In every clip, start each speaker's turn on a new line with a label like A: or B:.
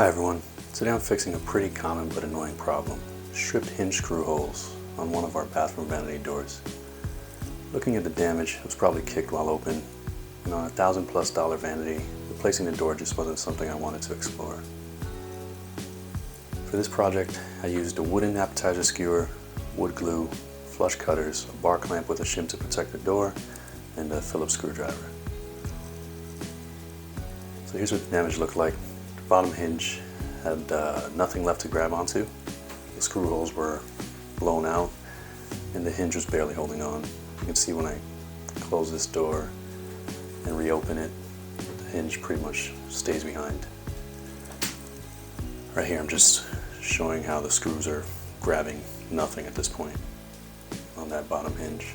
A: Hi everyone, today I'm fixing a pretty common but annoying problem, stripped hinge screw holes on one of our bathroom vanity doors. Looking at the damage, it was probably kicked while open, and on a $1,000+ vanity, replacing the door just wasn't something I wanted to explore. For this project, I used a wooden appetizer skewer, wood glue, flush cutters, a bar clamp with a shim to protect the door, and a Phillips screwdriver. So here's what the damage looked like. The bottom hinge had nothing left to grab onto. The screw holes were blown out and the hinge was barely holding on. You can see when I close this door and reopen it, the hinge pretty much stays behind. Right here I'm just showing how the screws are grabbing nothing at this point on that bottom hinge.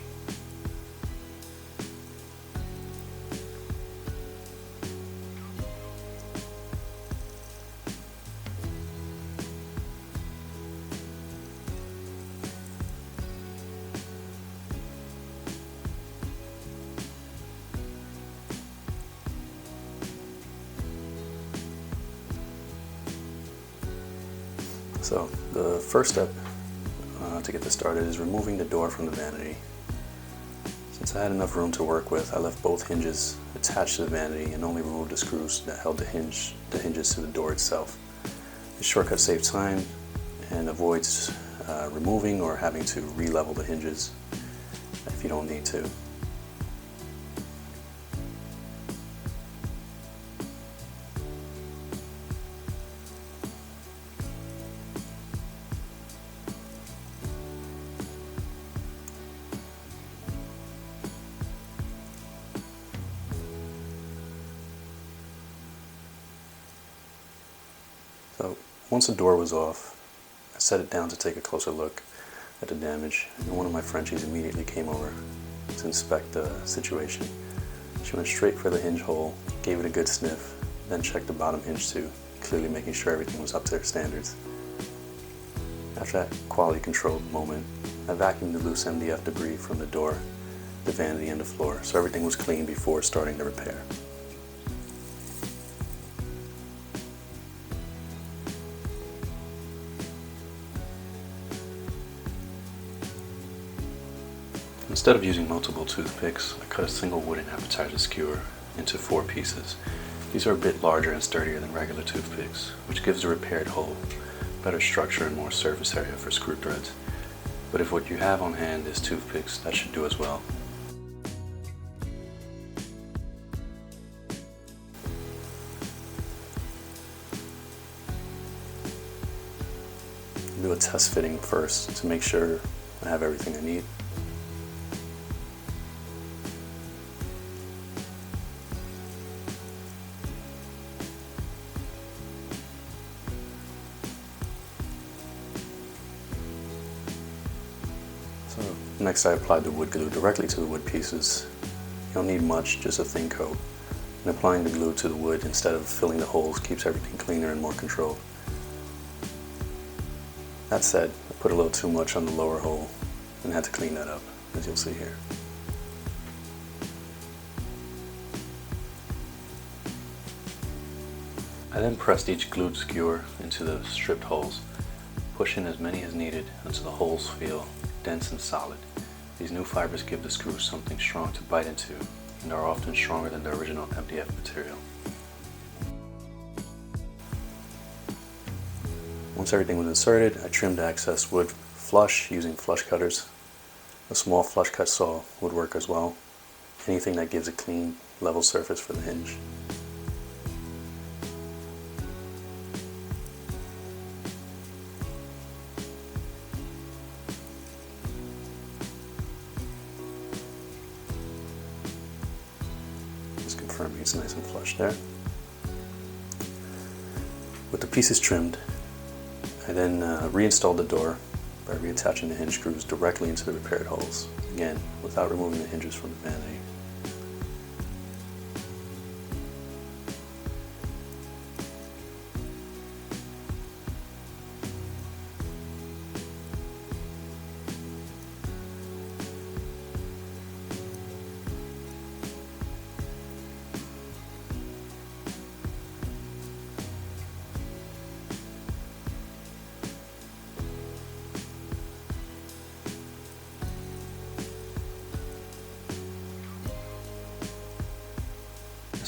A: So the first step to get this started is removing the door from the vanity. Since I had enough room to work with, I left both hinges attached to the vanity and only removed the screws that held the hinges to the door itself. This shortcut saves time and avoids removing or having to re-level the hinges if you don't need to. So once the door was off, I set it down to take a closer look at the damage, and one of my Frenchies immediately came over to inspect the situation. She went straight for the hinge hole, gave it a good sniff, then checked the bottom hinge too, clearly making sure everything was up to their standards. After that quality control moment, I vacuumed the loose MDF debris from the door, the vanity, and the floor, so everything was clean before starting the repair. Instead of using multiple toothpicks, I cut a single wooden appetizer skewer into 4 pieces. These are a bit larger and sturdier than regular toothpicks, which gives the repaired hole better structure and more surface area for screw threads. But if what you have on hand is toothpicks, that should do as well. I'll do a test fitting first to make sure I have everything I need. So next I applied the wood glue directly to the wood pieces. You don't need much, just a thin coat. And applying the glue to the wood instead of filling the holes keeps everything cleaner and more controlled. That said, I put a little too much on the lower hole and had to clean that up, as you'll see here. I then pressed each glued skewer into the stripped holes, pushing as many as needed until the holes feel dense and solid. These new fibers give the screws something strong to bite into and are often stronger than the original MDF material. Once everything was inserted, I trimmed the excess wood flush using flush cutters. A small flush cut saw would work as well. Anything that gives a clean, level surface for the hinge. Just confirming it's nice and flush there. With the pieces trimmed, I then reinstalled the door by reattaching the hinge screws directly into the repaired holes, again without removing the hinges from the vanity.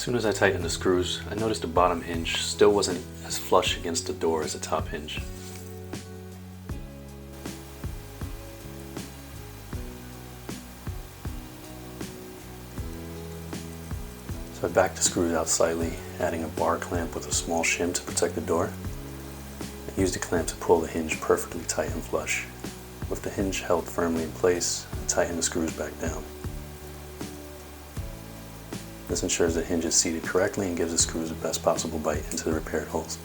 A: soon as I tightened the screws, I noticed the bottom hinge still wasn't as flush against the door as the top hinge. So I backed the screws out slightly, adding a bar clamp with a small shim to protect the door. I used the clamp to pull the hinge perfectly tight and flush. With the hinge held firmly in place, I tightened the screws back down. This ensures the hinge is seated correctly and gives the screws the best possible bite into the repaired holes.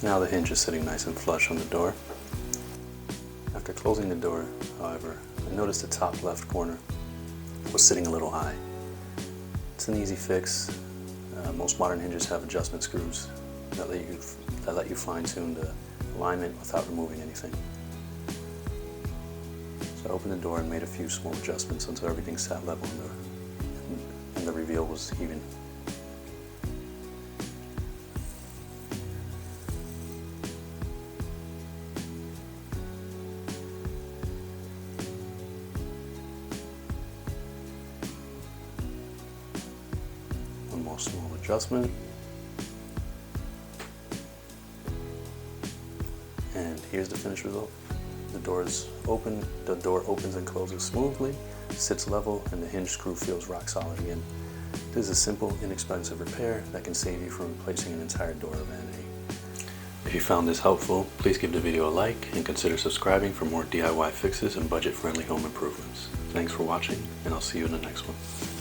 A: Now the hinge is sitting nice and flush on the door. After closing the door, however, I noticed the top left corner was sitting a little high. It's an easy fix. Most modern hinges have adjustment screws that let you fine-tune the alignment without removing anything. So I opened the door and made a few small adjustments until everything sat level and the reveal was even. One more small adjustment. And here's the finished result. The door opens and closes smoothly, sits level, and the hinge screw feels rock solid again. This is a simple, inexpensive repair that can save you from replacing an entire door or vanity. If you found this helpful, please give the video a like and consider subscribing for more DIY fixes and budget-friendly home improvements. Thanks for watching, and I'll see you in the next one.